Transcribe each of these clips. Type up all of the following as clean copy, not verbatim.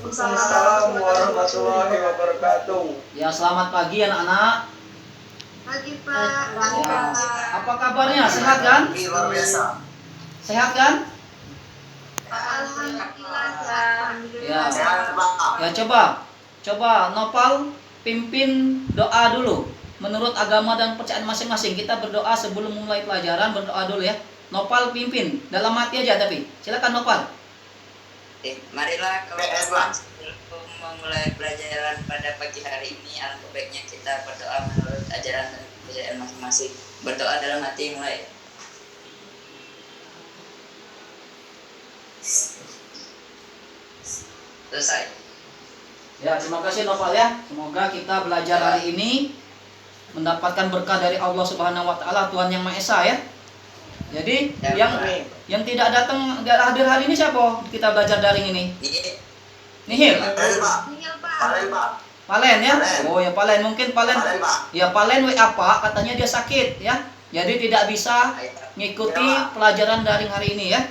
Waalaikumsalam warahmatullahi wabarakatuh. Ya, selamat pagi anak-anak. Pagi Pak. Ya, apa kabarnya? Sehat kan? Luar biasa. Sehat kan? Alhamdulillah Pak. Ya. Sehat, Pak. Ya, coba Nopal pimpin doa dulu. Menurut agama dan percayaan masing-masing, kita berdoa sebelum mulai pelajaran, berdoa dulu ya. Nopal pimpin, dalam hati aja tapi. Silakan Nopal. Marilah kawan-kawan sebelum memulai pelajaran pada pagi hari ini, alangkah baiknya kita berdoa menurut ajaran dan kepercayaan masing-masing. Berdoa dalam hati mulai. Selesai. Ya, terima kasih Nopal ya. Semoga kita belajar hari ini mendapatkan berkah dari Allah Subhanahu wa taala, Tuhan yang Maha Esa ya. Jadi yang tidak datang, enggak hadir hari ini siapa? Kita belajar daring ini. Nihil. Palen ya. Oh ya Palen, mungkin Palen. Ya Palen WA Pak, katanya dia sakit ya. Jadi tidak bisa ngikuti pelajaran daring hari ini ya.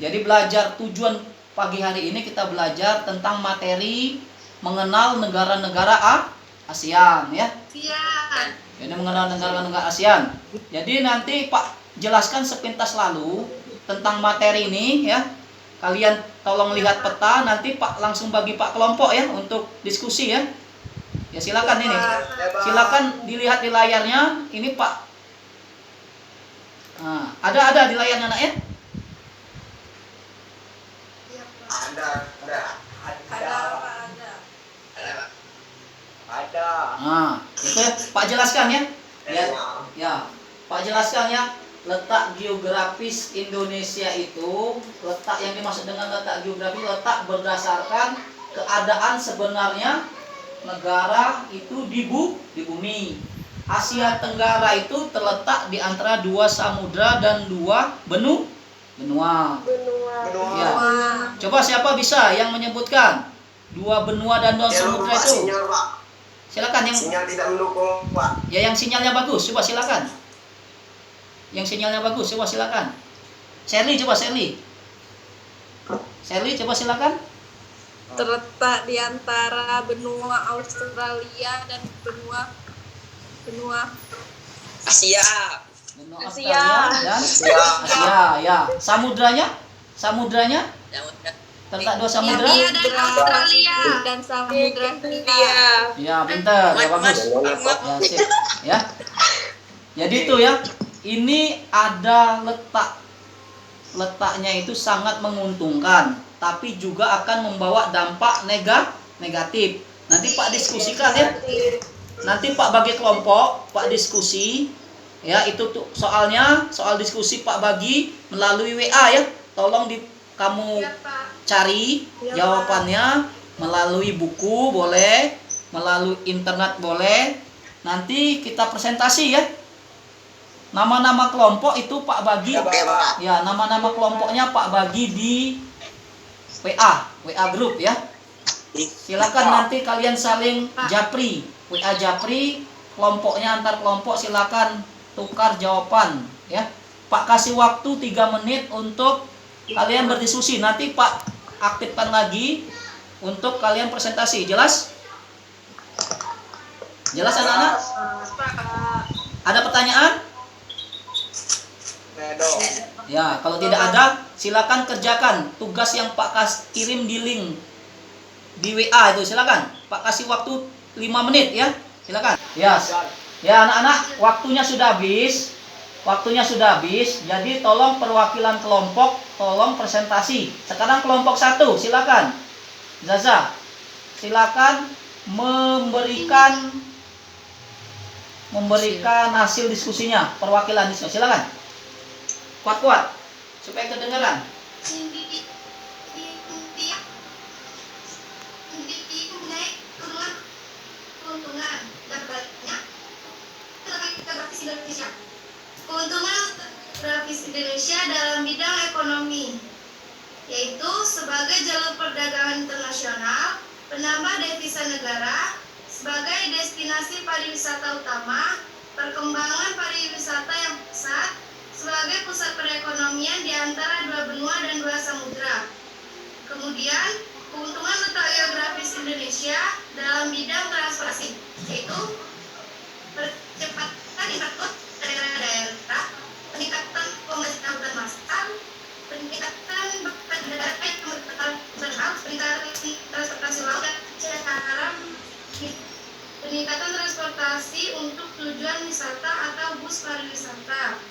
Jadi belajar tujuan pagi hari ini kita belajar tentang materi mengenal negara-negara ASEAN ya. Ini mengenal negara-negara ASEAN. Jadi nanti Pak jelaskan sepintas lalu tentang materi ini ya. Kalian tolong lihat peta, nanti Pak langsung bagi Pak kelompok ya untuk diskusi ya. Ya silakan ini. Silakan dilihat di layarnya. Ini Pak. Nah, ada di layarnya nak ya? Ada. Nah, itu ya, Pak jelaskan ya. Ya, Pak jelaskan ya. Letak geografis Indonesia itu, letak yang dimaksud dengan letak geografis, letak berdasarkan keadaan sebenarnya negara itu di bumi. Asia Tenggara itu terletak di antara 2 samudra dan 2 benua. Ya. Coba siapa bisa yang menyebutkan 2 benua dan 2 samudra itu? Silakan yang Sinyal tidak mendukung, Pak. ya yang sinyalnya bagus, coba silakan. Yang sinyalnya bagus, coba silakan. Sherly, coba Sherly. Sherly, coba silakan. Terletak di antara benua Australia dan benua Asia. Benua Australia dan Asia, ya. Samudranya? Terletak 2 samudra? India dan Australia. dan Samudra Ya, pintar, ya bagus. Ya, sip. Ya. Jadi itu ya. Ini ada letaknya itu sangat menguntungkan, tapi juga akan membawa dampak negatif. Nanti Pak diskusikan ya. Nanti Pak bagi kelompok, Pak diskusi. Ya, itu tuh soal diskusi Pak bagi melalui WA ya. Tolong kamu cari jawabannya melalui buku boleh, melalui internet boleh. Nanti kita presentasi ya. Nama-nama kelompok itu Pak bagi. Ya, nama-nama kelompoknya Pak bagi di WA grup ya. Silakan nanti kalian saling japri, WA japri, kelompoknya antar kelompok silakan tukar jawaban ya. Pak kasih waktu 3 menit untuk kalian berdiskusi. Nanti Pak aktifkan lagi untuk kalian presentasi. Jelas? Jelas anak-anak? Ada pertanyaan? Ya, kalau tidak ada, silakan kerjakan tugas yang Pak kirim di link di WA itu. Silakan, Pak kasih waktu 5 menit ya. Silakan. Ya, ya anak-anak, waktunya sudah habis. Jadi tolong perwakilan kelompok, tolong presentasi. Sekarang kelompok 1, silakan. Zaza, silakan memberikan hasil diskusinya, perwakilan diskusi. Silakan. Kuat-kuat supaya kedengaran. Keuntungan geografis Indonesia dalam bidang ekonomi, yaitu sebagai jalur perdagangan internasional, penambah devisa negara, sebagai destinasi pariwisata utama, perkembangan pariwisata yang pesat, sebagai pusat perekonomian di antara 2 benua dan 2 samudra. Kemudian, keuntungan letak geografis Indonesia dalam bidang transportasi, yaitu percepatan infrastruktur daerah-daerah, peningkatan pemerintahan angkutan massal, peningkatan bahkan darat yang nasional, peningkatan transportasi laut dan cara peningkatan transportasi untuk tujuan wisata atau bus pariwisata.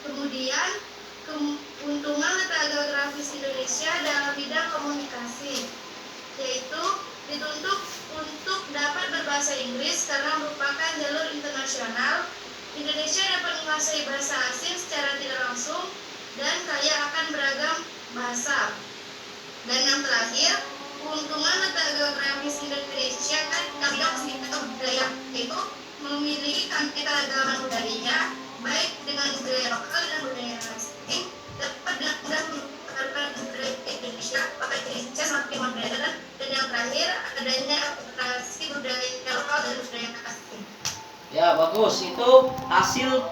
Kemudian keuntungan letak geografis Indonesia dalam bidang komunikasi, yaitu dituntut untuk dapat berbahasa Inggris karena merupakan jalur internasional. Indonesia dapat menguasai bahasa asing secara tidak langsung dan kaya akan beragam bahasa. Dan yang terakhir, keuntungan letak geografis Indonesia dalam bidang budaya, yaitu memiliki keanekaragaman budaya, baik dengan budaya lokal dan budaya asing, dapat dengan mudah menyebarkan budaya Indonesia, pakai Indonesia semakin modern. Dan yang terakhir, adanya adaptasi budaya lokal dan budaya asing. Ya, bagus. Itu hasil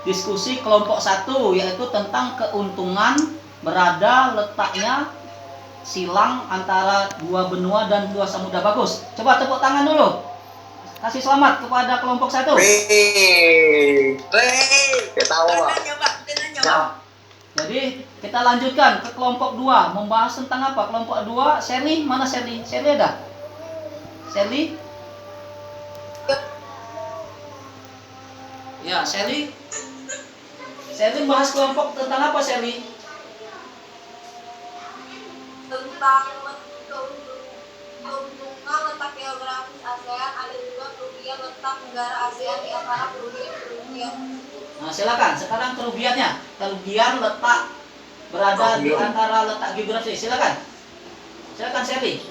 diskusi kelompok 1, yaitu tentang keuntungan berada letaknya silang antara dua benua dan dua samudra. Bagus. Coba tepuk tangan dulu. Kasih selamat kepada kelompok 1. Ketawa. Ya. Jadi kita lanjutkan ke kelompok 2, membahas tentang apa? Kelompok 2, Sherly, mana Sherly? Sherly ada? Sherly? Ya, Sherly. Sherly membahas kelompok tentang apa, Sherly? Tentang keuntungan letak geografis ASEAN, ada juga kerugian letak negara ASEAN di antara kerugian. Nah, silakan. Sekarang kerugiannya. Kerugian letak berada di antara letak geografis. Silakan. Silakan, Sherly.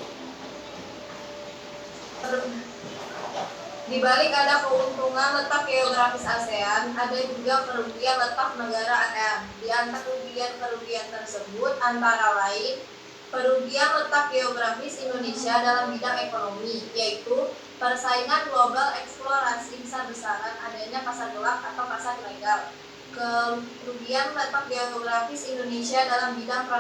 Di balik ada keuntungan letak geografis ASEAN, ada juga kerugian letak negara ASEAN. Di antara kerugian tersebut antara lain kerugian letak geografis Indonesia dalam bidang ekonomi, yaitu persaingan global eksplorasi besar-besaran, adanya pasar gelap atau pasar ilegal. Kerugian letak geografis Indonesia dalam bidang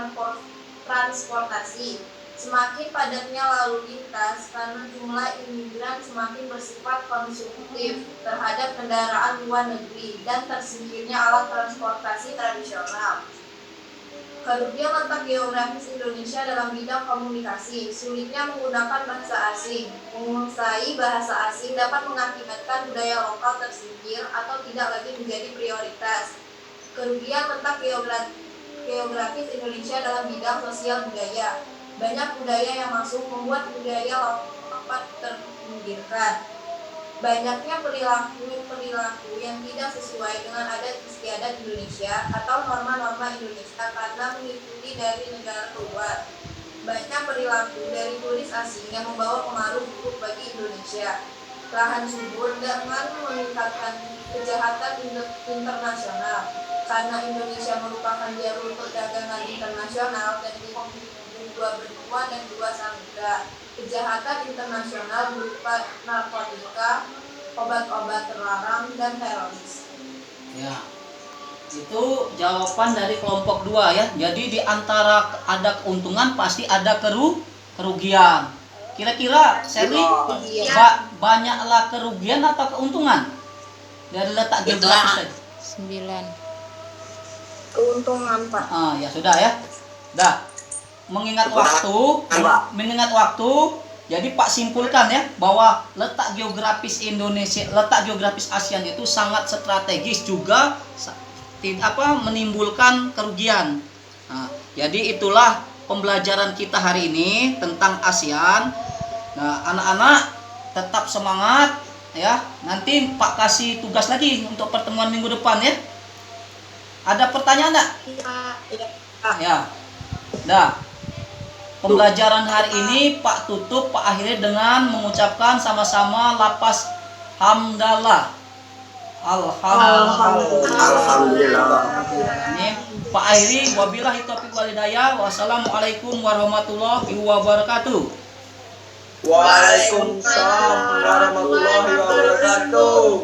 transportasi, semakin padatnya lalu lintas karena jumlah imigran semakin bersifat konsumtif terhadap kendaraan luar negeri dan tersingkirnya alat transportasi tradisional. Kerugian letak geografis Indonesia dalam bidang komunikasi, sulitnya menggunakan bahasa asing. Menguasai bahasa asing dapat mengakibatkan budaya lokal tersingkir atau tidak lagi menjadi prioritas. Kerugian letak geografis Indonesia dalam bidang sosial budaya. Banyak budaya yang masuk membuat budaya lokal terpinggirkan. Banyaknya perilaku yang tidak sesuai dengan adat istiadat Indonesia atau norma-norma Indonesia karena mengikuti dari negara luar. Banyak perilaku dari turis asing yang membawa pengaruh buruk bagi Indonesia. Lahan subur dengan meningkatkan kejahatan internasional karena Indonesia merupakan jalur perdagangan internasional dan dihubungkan dua benua dan dua samudra. Kejahatan internasional berupa narkotika, obat-obat terlarang, dan teroris. Ya, itu jawaban dari kelompok 2 ya. Jadi di antara ada keuntungan pasti ada kerugian. Kira-kira Sherly, banyaklah kerugian atau keuntungan dari letak geografis tadi? 9. Keuntungan, Pak. Ya sudah ya. Dah. Mengingat waktu, jadi Pak simpulkan ya bahwa letak geografis Indonesia, letak geografis ASEAN itu sangat strategis juga menimbulkan kerugian. Nah, jadi itulah pembelajaran kita hari ini tentang ASEAN. Nah, anak-anak tetap semangat ya. Nanti Pak kasih tugas lagi untuk pertemuan minggu depan ya. Ada pertanyaan enggak? Ya. Dah. Pembelajaran hari ini Pak tutup, Pak akhiri dengan mengucapkan sama-sama lafaz hamdalah. Alhamdulillah. Ini Pak akhiri, wabillahi taufiq wal hidayah. Wassalamualaikum warahmatullahi wabarakatuh. Waalaikumsalam warahmatullahi wabarakatuh.